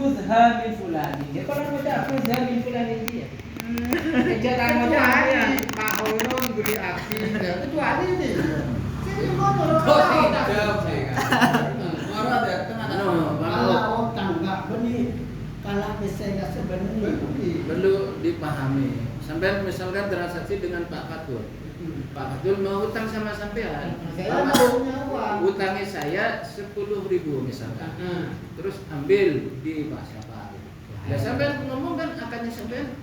khudha min fulani. Dia kalau baca khudha min fulani dia. Cara Kecuali Pak Hoirong beli aksi, kecuali ini. Sini ngono lho. Kok sing jawab sih kan. Ora ada tengah Kalau utang enggak benih, kalau bisa enggak sebenarnya. perlu dipahami. Sampai misalkan transaksi dengan Pak Fatul. Pak Fatul mau utang sama sampean. Saya punya uang. Utangnya saya 10.000 misalkan. Terus ambil di Pak siapa? Ya sampean ngomong kan akannya sampean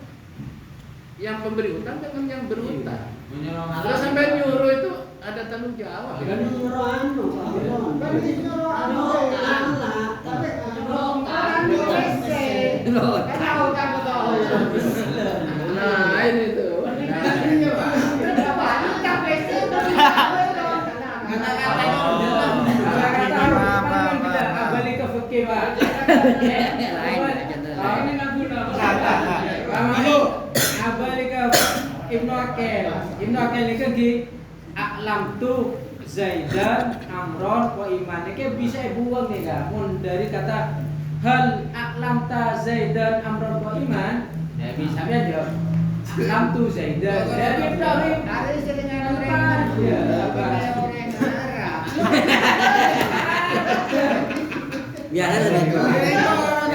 yang pemberi utang dengan yang berutang. Kalau sampai nyuruh itu ada tanggung jawab. Kan nyuruh anu, kan nyuruh anu, tapi nyuruh anu WC. Kan utang betul. Nah ini tuh. Balik ke fikih Pak. Ini lagu Abalika Ibnu Aqil. Ibnu Aqil iki ki aklam tu Zaidan Amron wa Iman. Iki bisa buang nih kan. Mun dari kata hal aklam ta Zaidan Amron wa Iman, ya bisa aja. Aklam tu Zaidan. Dari Ibrahim Ada selingan orang. Ya,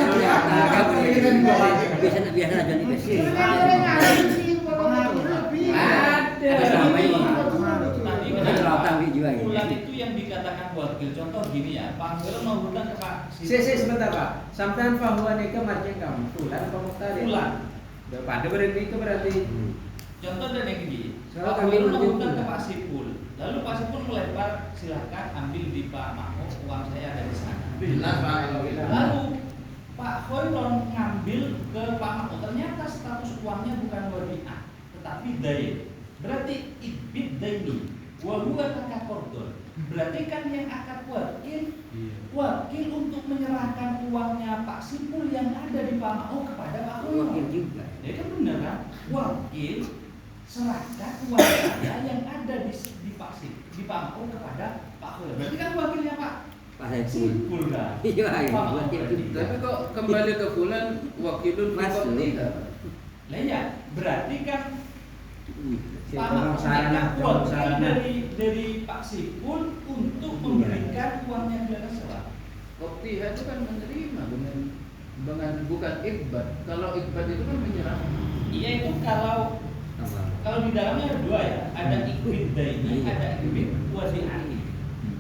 Orang Arab. Biasa lebih biasa aja nih kasih. Bulan itu yang dikatakan wakil. Contoh gini ya, Pak Hoirong mau hutang ke Pak sebentar Pak. Sampean fahuwa nikah marjin kamu. Fulan apa muhtari? Fulan. Pada berarti itu berarti. Contoh dan yang gini, Kalau Pak kami Hoirong mau menunjuk hutang ke bulan. Pak Sipul. Lalu Pak Sipul melempar, silahkan ambil di Pak Mahmud, uang saya ada di sana. Jelas Pak kalau gitu. Lalu Pak Hoirong ngambil ke Pak Mahmud, ternyata status uangnya bukan wadiah, tetapi dain. Berarti ibid daini, wahuwa kakakordol. Berarti kan yang akad wakil untuk menyerahkan uangnya Pak Sipul yang ada di Pak Mahmud kepada Pak Hoirong. Wakil juga. Ya kan benar kan? Wakil serahkan uang saya yang ada di Pak Sipul, di Pak Mahmud kepada Pak Hoirong. Berarti kan wakilnya Pak Pak Saiful. Sipul kan? Iya, Pak Mahmud berarti. Tapi kok kembali ke bulan wakilun Masuk. Lah ya, berarti kan Pak Orang Mahmud sarana, orang wakil sarana. dari Pak Sipul untuk memberikan uangnya kepada sewa. Koptiha itu kan menerima dengan bukan ikbat. Kalau ikbat itu kan menyerah. Iya itu kalau di dalamnya ada dua ya, ada ikbid daini, ada ikbid wadi'ani.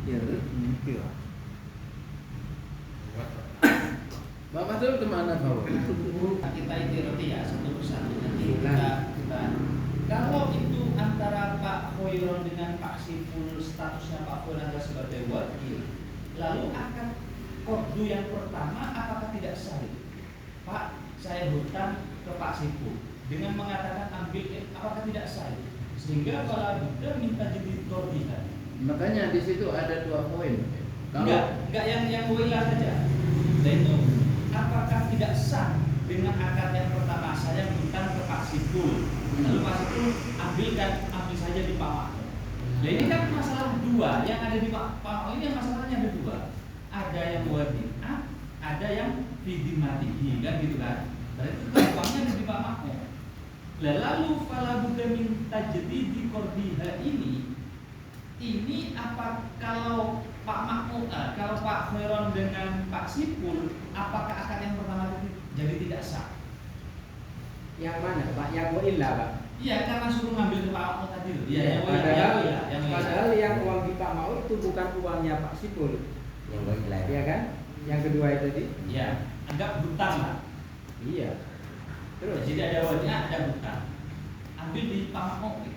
Iya. Bapak tuh kemana Pak? Kita itu roti ya satu persatu nanti kita kalau itu antara Pak Hoirong dengan Pak Sipul statusnya Pak Hoirong adalah sebagai wakil, lalu akan kordu yang pertama apakah tidak sah? Pak, saya hutang ke Pak Sipul dengan mengatakan ambil apakah tidak sah? Sehingga kalau Buddha minta jadi kordihan. Makanya di situ ada 2 poin. Enggak yang wilayah saja. Dan itu apakah tidak sah dengan akad yang pertama saya hutang ke Pak Sipul, lalu Pak Sipul ambil saja di Pak Mahmud. Nah ini kan masalah dua yang ada di Pak Mahmud ini masalahnya ada dua. Ada yang wadi'ah, ada yang fidimatihi kan gitu kan. Berarti itu uangnya ada di Pak Mahmud. Lalu fala budda min tajdidi kordiha ini apa kalau Pak Mahmud, kalau Pak Hoirong dengan Pak Sipul, apakah akad yang pertama itu jadi tidak sah? Yang mana Pak? Yang wa'illah Pak? Iya, karena suruh ngambil ke Pak Mahmud tadi loh. Iya, Padahal yang uang di Pak Mahmud itu bukan uangnya Pak Sipul. Yang wilayah. Iya kan? Yang kedua itu tadi. Iya, anggap hutang lah. Iya. Terus Jadi ada wadiah, ada hutang. Ambil di Pak Mahmud.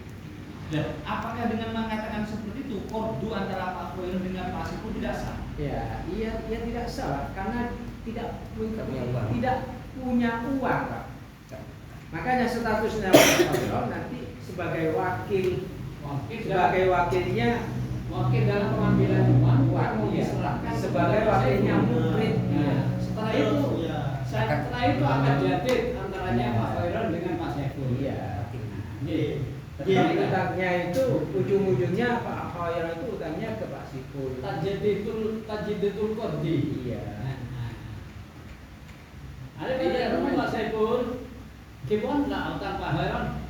Nah, apakah dengan mengatakan seperti itu, kordu antara Pak Hoirong dengan Pak Sipul tidak sah? ya, iya tidak salah karena tidak punya uang. tidak punya uang Pak. Makanya statusnya Pak Hoirong nanti sebagai wakil sebagai wakilnya Wakil dalam pengambilan uang mau iya. diserahkan Sebagai kepada wakilnya Pak Sipul. murid. Iya. Setelah itu akan jadid antaranya Pak Hoirong dengan Pak Sipul. Iya. Iya. Tapi utangnya itu ujung-ujungnya Pak Hoirong itu utangnya ke Pak Sipul. Tajidatul kordi. Iya. Kibon lah utang Pak Hairon.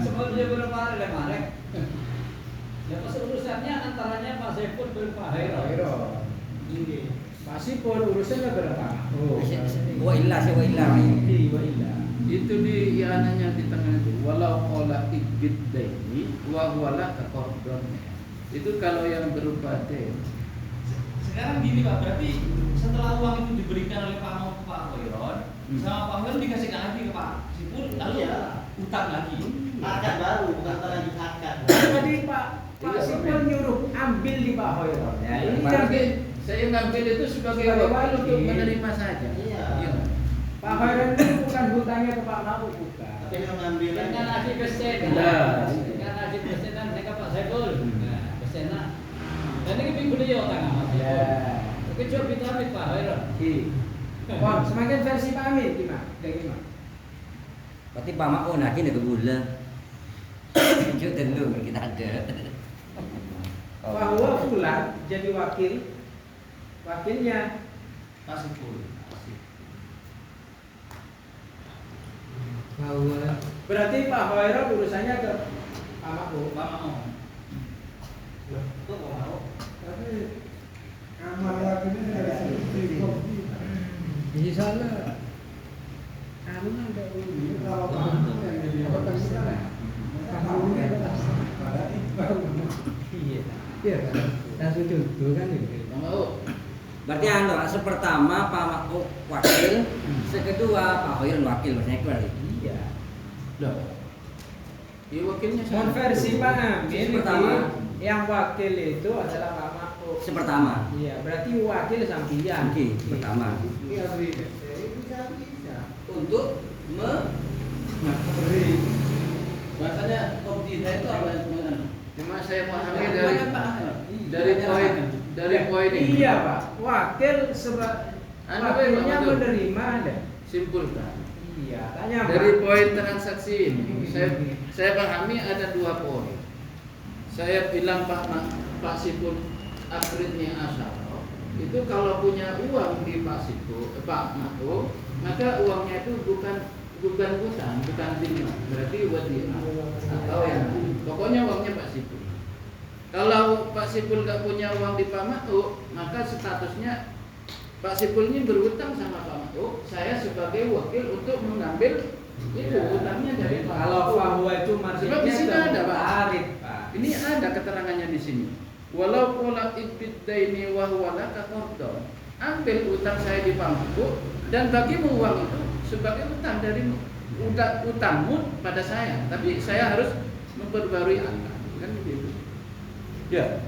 Sebelumnya berapa hari kemarin? Ya pas urusannya antaranya Pak Saiful dan Pak Hairon. Pak Sipul urusannya berapa? Wa illa sih wa illa. Itu di iananya di tengah itu walau qala ibiddaini wa wala kaqordon. Itu kalau yang berupa D. Sekarang gini Pak, berarti setelah uang itu diberikan oleh Pak Mau ke Pak Hoiron, sama Pak Hoiron dikasihkan lagi ke Pak Sipul, lalu utang lagi. Akad baru, bukan lagi akad. Jadi Pak Sipul nyuruh ambil di Pak Hoiron. Ya, ini Berarti saya ngambil itu sebagai wakil untuk menerima saja. Iya. Pak Hoiron itu bukan hutangnya ke Pak Mau, bukan. Tapi mengambil Dengan aji besen. Dengan aji besenan mereka Pak Saiful. Nah, besenan. Dan ini minggu dia utang sama Saiful. Ya. Oke, coba kita ambil Pak Hairon. Wah, semakin versi Pak Amin gimana? Kayak gimana? Berarti Pak Mak nak kena ke gula. Cuci dulu kita ada. Bahwa Fulan jadi wakilnya Pak Sipul. berarti Pak Hoiron urusannya ke Pak Mau. Pak Mau. Kok mau? Di sana anu ada iya kan langsung contoh kan itu Mau. Berarti anu sepertama Pak Mak wakil, sekedua Pak Hoiron wakil maksudnya berarti. iya Loh. Ya wakilnya sama. konversi Pak Amin Pertama. yang wakil itu adalah Pak Mau. Sepertama. Iya, berarti wakil sampian. Oke, pertama. Iya, bisa. Untuk Bahasanya kompetisi itu apa yang Cuma saya pahami dari dari poin ini. Iya, Pak. Wakil wakilnya Pak, betul. menerima ada. Simpulkan. Iya, tanya Pak. Dari poin transaksi ini, saya pahami ada 2 poin. Saya bilang Pak Sipul akhirnya asal. Itu kalau punya uang di Pak Mako, maka uangnya itu bukan utang, bukan timah, berarti wadiah atau yang pokoknya uangnya Pak Sipul. Kalau Pak Sipul nggak punya uang di Pak Mako, maka statusnya Pak Sipul ini berutang sama Pak Mako. Saya sebagai wakil untuk mengambil itu utangnya dari Pak Kalau Mako. bahwa itu marginnya Sebab di sini ada, Pak. Arif, Pak. Ini ada keterangannya di sini. Walau pola ibiddaini wa huwa laka qardon. Ambil utang saya di Pamku dan bagimu uang itu sebagai utang dari utangmu pada saya. Tapi saya harus memperbarui akad. Kan begitu. Ya.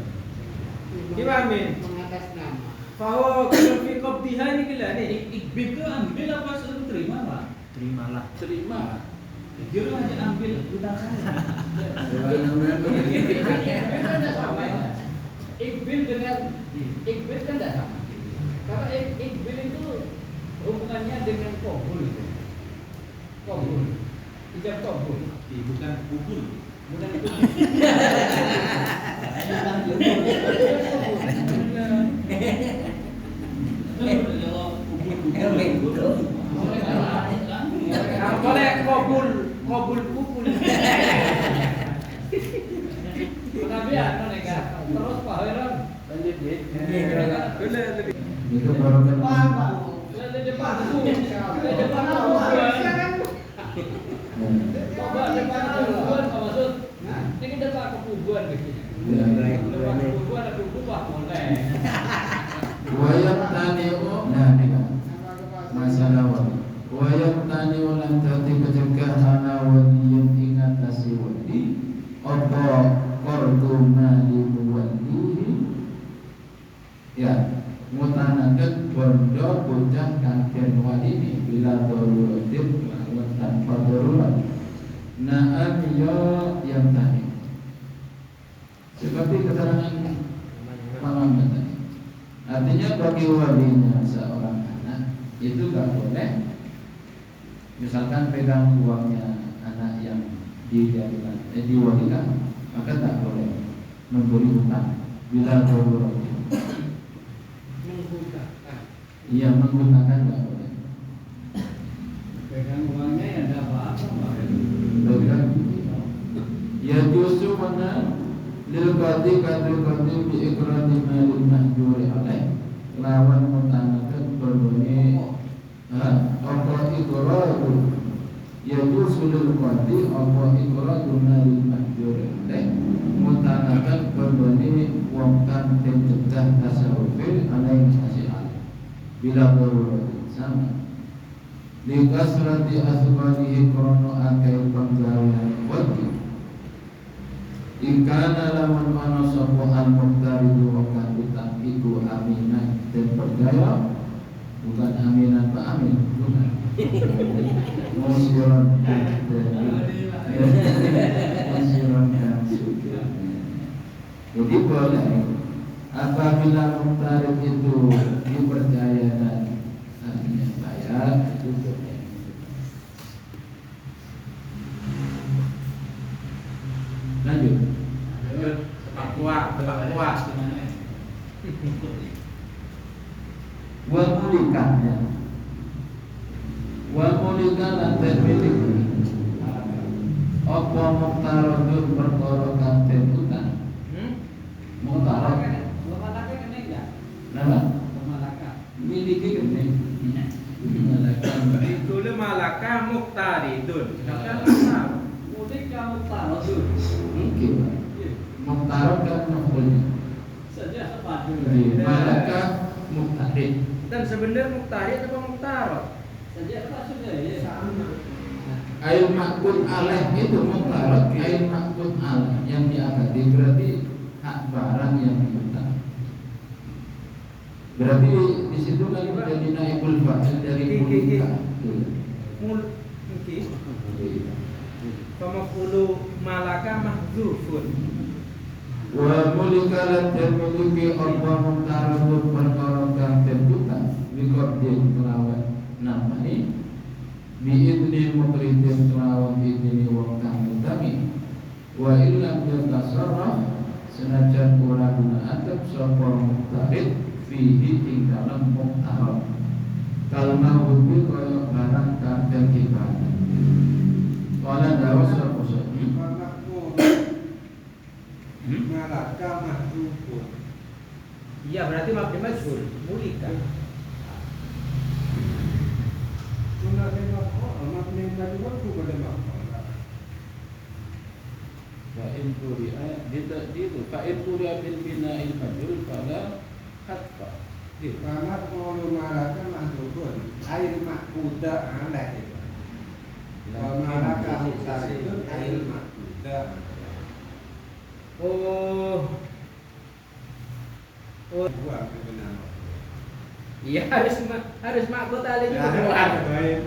Gimana, Min? Mengatas nama. Bahwa kalau fi qabdiha ini gila nih. Ikbib itu ambil apa suruh terima Pak? terimalah. Terima. Dia hanya ambil utang saya. Ikbil dengan ikbil kan tidak sama. Karena ikbil itu hubungannya dengan qabul itu. Qabul. Ijab qabul. Bukan bubul. Bukan itu. Boleh qabul kubul. Penabian mereka. Terus Pak Hairon Lanjut ya. Itu baru Paham, Pak? di depan aku. Di depan aku. Coba depan kuburan apa maksud? Ini kita tak ke kuburan begini. Depan kuburan ada kubah boleh. Wayat tani'u. Nah, ini kan masalah wali. Wayat tani'u lan tati pencegahan waliyan ingatasi wali. Apa qardu mali walihi. Ya, mutanakan bondo bocah kagen wali ini bila daruratin lawan tanpa darurat. Na'am ya yang tadi. Seperti keterangan Pak Muhammad tadi. Artinya bagi walinya seorang anak itu gak boleh misalkan pegang uangnya anak yang diwalikan, maka tak boleh memberi hutang bila darurat. Menggunakan. Iya, menggunakan gak boleh. Pegang uangnya yang dapat. berarti apa ikraduna lil mahjur teh mutanakan berbani wong kang cegah tasawufil alaih hasil bila darurat sama likasrati asbalihi krono akai penggawean wati ikana lamun ana sapa al-muqtaridu wa kan utang iku aminan dan percaya bukan aminan Pak Amin bukan musiran musiran dan suka. Jadi boleh apabila muqtarid itu dipercaya dan artinya bayar itu boleh. Lanjut. Sepak kuat. Wa mulikahnya wa mulika lan milik apa muqtaradun perkara kang den utang muqtarad Malaka kena enggak? napa Malaka. miliki kene malaka Itu le malaka muqtaridun. Sedangkan asal Mudik kamu taruh dulu. mungkin muqtarad kan mafulnya Saja sepadu. malaka muqtarid dan sebenarnya muqtarid apa muqtarad? Saja apa sudah ya? Sama. ail maqbul alaih itu muqtarad ail maqbul alaih yang diakadi berarti hak barang yang diutang. Berarti di situ kan menjadi naibul fa'il dari mulika. Mungkin pemafulu malaka mahdzufun. Wa mulika lan miliki apa muqtaradun perkara kang den utang biqadin kelawan namani biidni muqridin kelawan idni wong kang utangi wa illam yatasarraf senajan ora guna adab sapa muqtarid fihi ing dalam muqtarad kalma hubi kaya barang kang den ibadah kala dawas sapa Malaka mahdhufun. Iya berarti mabni majhul mulika. Kuna kena mabni majhul ku pada maf'ul. fa in quri'a itu fa in quri'a bil bina'il majhul fala hatfa Karena kalau malaka mahdhufun, air makuda alaih. Kalau malaka muqtaridun air makuda. Oh Dua benar. iya harus makut alih Ya, juga. baik.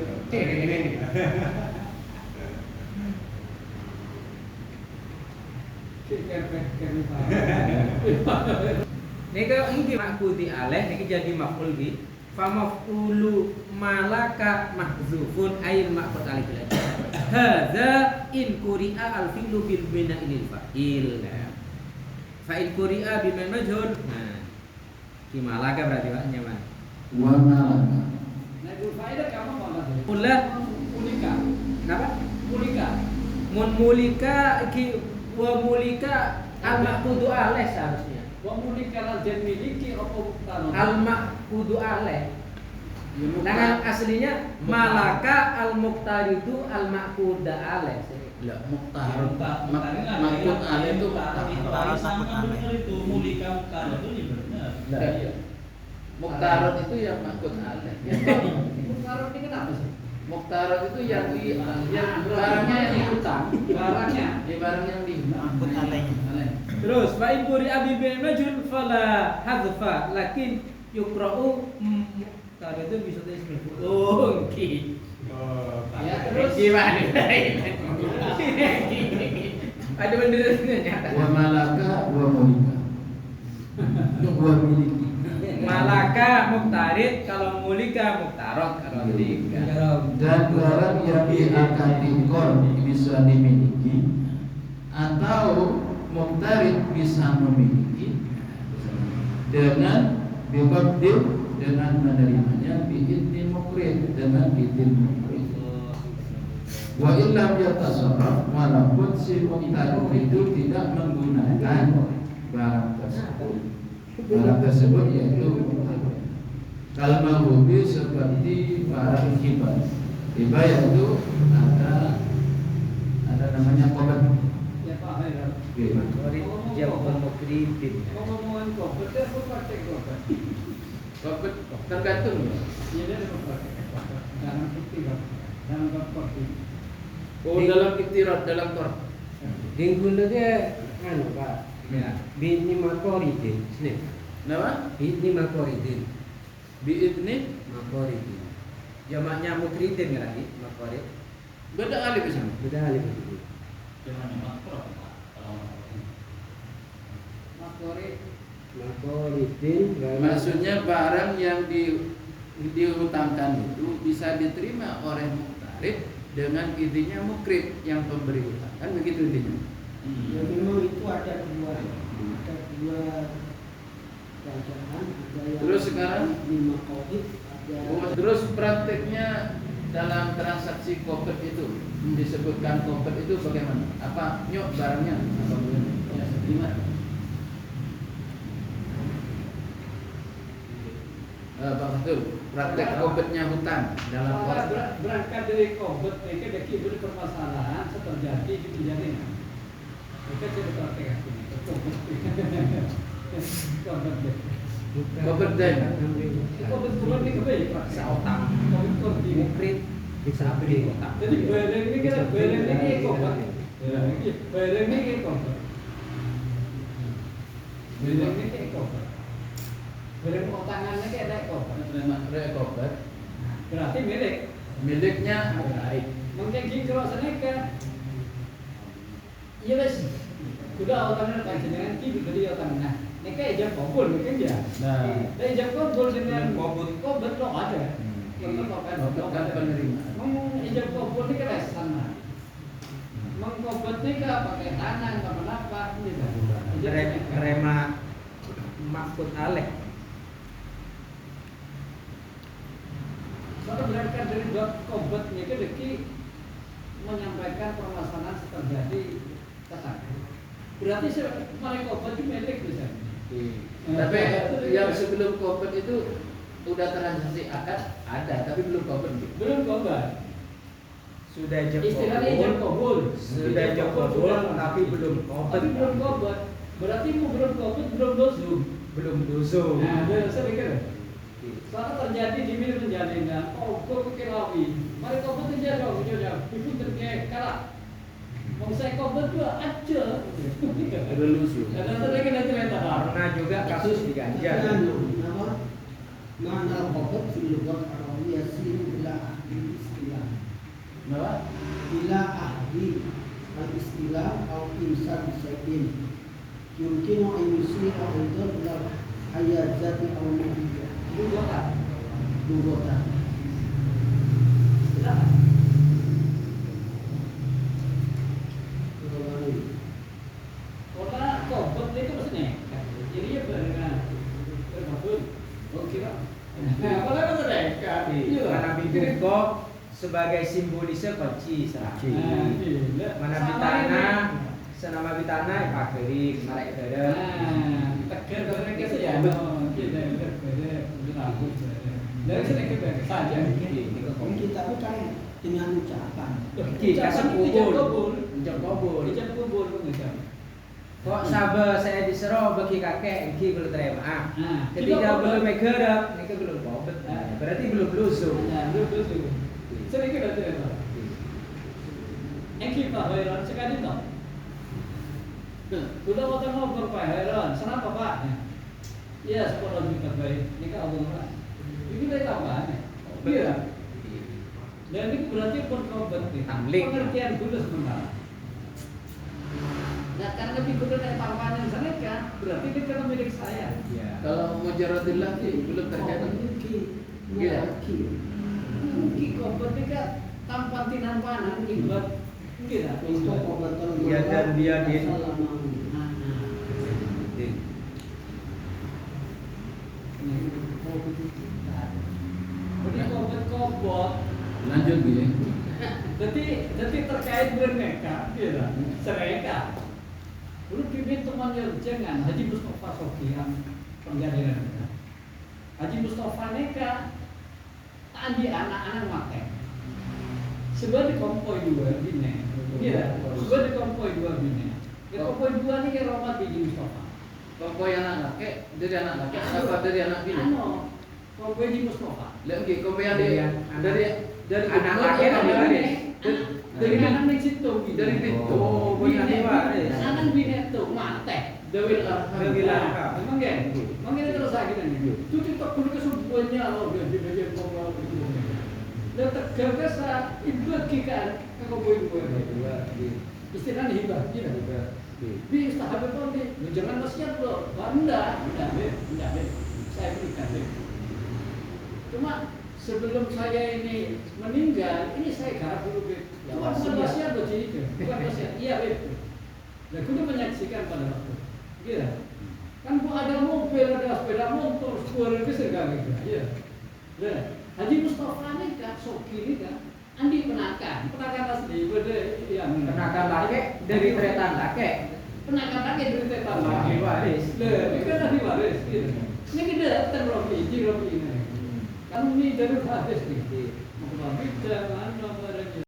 Nika ini makuti alih niki jadi maf'ul bi. Fa maf'ulu malaka mahdzufun ail maqut alih bil ajr. Hadza in quri'a al fi'lu bil bina'il fa'il. Fa in quri'a bil majhul. Nah. Ki malaka berarti Pak nyaman. wa malaka Nah, itu faedah kamu apa? Ulah Mulika. kenapa? Mulika. Mun mulika ki wa mulika al maqudu alih seharusnya. Wa mulika lan den miliki apa muqtarad? Al maqudu alih. Nah, aslinya malaka al muqtaridu al maquda alih. la muqtarad makut alih itu Kalau sama benar itu mulika muqtarad itu benar. Iya. muqtarad itu yang makut alih Muqtarad ini kenapa sih? muqtarad itu yang barangnya yang diutang Barangnya. barang yang diutang Terus fa in quri'a bi bin majhul fala hadzfa lakin yuqra'u muqtaridun bisa ismul fu'ul. Oh, ki. Ya, terus Gimana? Ada benerannya. wa malaka wa mulika wa miliki Malaka muqtarid, kalau mulika muqtarad, kalau mulika. dan barang yang diakati kon bisa dimiliki atau muqtarid bisa memiliki dengan biqaddim dengan menerimanya biidni muqrid dengan izin muqrid wa illam yatasarraf walaupun si muqtarid itu tidak menggunakan barang tersebut yaitu kalau mahbubi seperti barang hibah yaitu ada ada namanya komet. Ya Pak Hairan. Mari jawab mau kritik. Ngomong-ngomongan COVID, dia pun pakai COVID. Covid tergantung. Iya dia ada pakai COVID. Jangan putih Pak. Jangan COVID. Oh dalam iktirat dalam tor. Dingkul dia anu Pak. Ya, bini makoridin. Sini. Nama? Bini makoridin. Biidni Makoridin. Jamaknya mukridin lagi, makorid. beda alif di sana. Beda hal itu. Jangan makro Pak. Kalau Makori. Makoridin. Maksudnya barang yang dihutangkan itu bisa diterima oleh muktarib dengan intinya mukrid yang pemberi hutang. Kan begitu intinya. Ya, memang itu ada dua bacaan, ada yang Terus sekarang? lima COVID, ada Oh, terus prakteknya dalam transaksi kopet itu disebutkan kopet itu bagaimana? Apa nyok barangnya? Apa bagaimana? Ya, gimana? Pak Fatul, praktek kopetnya hutang dalam Soalnya kopet. berangkat dari COVID, mereka deki berpermasalahan terjadi di penjaringan. Mereka jadi praktek aku ini. COVID deh. Kopet dan COVID bukan ini kebaik Pak. Sautang. COVID kordi. Mukrid bisa beri otak. Jadi barang ini kita barang ini COVID. Barang ini COVID. Barang ini COVID. Barang utangannya kayak ada COVID. kopet Berarti milik. miliknya baik. Mungkin gini kalau seneka. Iya wes. Sudah utangnya tak jenengan ki beli utangnya. Neka ijab kabul mungkin ya. Nah, Dah ijab kabul dengan Kabul. kabul lo ada. kopet kan penerima. Meng ijab kabul ni kan sana. Mengkobot ni kan pakai tanah apa apa gitu. Rema maksud alek. Kalau berangkat dari bab kobot ni kan deki menyampaikan permasalahan terjadi kesana. Berarti mereka kobot itu milik bisa. Tapi yang sebelum kopet itu udah transaksi akad ada, tapi belum kopet. Belum kobot. Sudah ijab Istilahnya ijab kabul. Sudah ijab kabul tapi belum Tapi kompet. belum kobot. Berarti mau belum kobot belum dosum. Belum dozo. Nah, dia saya pikir. Soalnya terjadi di milik penjalinan. Oh, kau kekelawi. Mari kobot aja dong, jauh. Itu terkait kalah. Mau saya kobot juga aja. Relusu. Karena tadi kita cerita. Pernah juga kasus di Ganjar. nama mana COVID fil lughah Arabiyah siru bila ahli istilah Kenapa? bila ahli al istilah atau insan syai'in yumkinu an yusira aidan ila hayazati aw nabiyya Lugotan. lughatan Silakan. Karena kobot itu maksudnya. Jadi ya barengan. Berkabut. Oke Pak. Nah, kalau itu mereka. Mana bibirko sebagai simbolisnya kunci seraki. Mana bitana senama bitana pakeri marek dada. Tegar mereka saja. Kita tegar. Berkabut. Dari sini kita saja. Ini kita bukan dengan ucapan Kita kubur. Ijab kabul. Ijab kubur pengucap. Kok sabar saya diseru bagi kakek iki belum terima. Nah, Ketika belum megerap, ini belum kompet. Berarti belum lusuh. Nah, betul. Sering kita cerita. Yang kita heran sekali tak. Sudah waktu ngobrol Pak heran. Kenapa Pak? Iya, 10 juta baik. Ini kan abang Pak. Ini baik apa? Iya. Dan ini berarti berkobat nih. Tamlik. Pengertian dulu sebentar. Nah, karena lebih guna dari tawanan sana kan, berarti ini kan milik saya. Iya. Kalau mujaradillah belum terjadi. Iya. Mungkin kobat ini kan tanpa tinampanan ibad. Gitu. untuk pengobatan Iya, dan dia di Jadi kobat Lanjut ya. jadi terkait mereka, gitu. Sereka. Dulu pimpin teman yang jangan Haji Mustafa Sofian penjadian kita. Haji Mustafa neka andi anak-anak makan. Sebenarnya kompoi dua bine. Iya, sebenarnya kompoi dua bine. Ya kompoi dua ini kayak Romat Biji Mustafa. Kompoi anak laki dari anak laki apa dari anak bini? Ano, kompoi Biji Mustafa. Lagi kompoi yang dari anak umur laki apa atau dari Dari anak dari situ. dari pintu. Oh, Bine, benar waris. anak bine itu mate. Dawil Arham. Dawil Arham. Memang kan? Memang terus lagi kan gitu. Itu kita perlu kesubuhannya loh gaji kompoi itu. Dan tergagas ibu kita ke kompoi dua. Istilahnya hibah, gitu. Bi sahabat kau nih, jangan wasiat loh. Enggak, saya berikan. Cuma sebelum saya ini meninggal, ini saya garap dulu, Beb. Bukan wasiat loh, jadi bukan wasiat. Iya, Beb. Dan kita menyaksikan pada waktu. Gitu. Kan bu ada mobil, ada sepeda motor, sekolah itu segala gitu. Iya. Nah, Haji Mustafa ini kan, Soki ini kan, Andi penakan asli, yang Penakan laki dari tretan laki. penakan laki dari tetan Ahli waris. Ini kan ahli waris gitu. Ini kita ten Robi ini. Kan ini dari hadis nih. Mau ke mana barangnya.